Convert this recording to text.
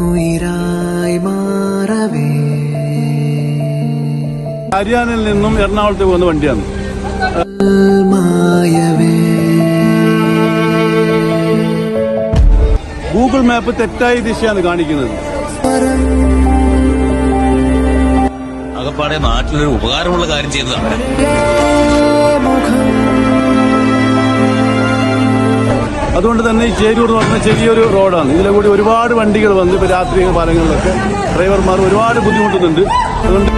ഉയിരായി മാറവേ. ഹരിയാനയിൽ നിന്നും എറണാകുളത്ത് പോകുന്ന വണ്ടിയാണ്. മായവേ ഗൂഗിൾ മാപ്പ് തെറ്റായ ദിശയാണ് കാണിക്കുന്നത്. അകപ്പാടെ നാട്ടിലൊരു ഉപകാരമുള്ള കാര്യം ചെയ്തതാണ്. അതുകൊണ്ട് തന്നെ ഈ ചേരൂർ എന്ന് പറഞ്ഞ ചെറിയൊരു റോഡാണ്. ഇതിലെ കൂടി ഒരുപാട് വണ്ടികൾ വന്ന് ഇപ്പൊ രാത്രി കാലങ്ങളിലൊക്കെ ഡ്രൈവർമാർ ഒരുപാട് ബുദ്ധിമുട്ടുന്നുണ്ട്. അതുകൊണ്ട്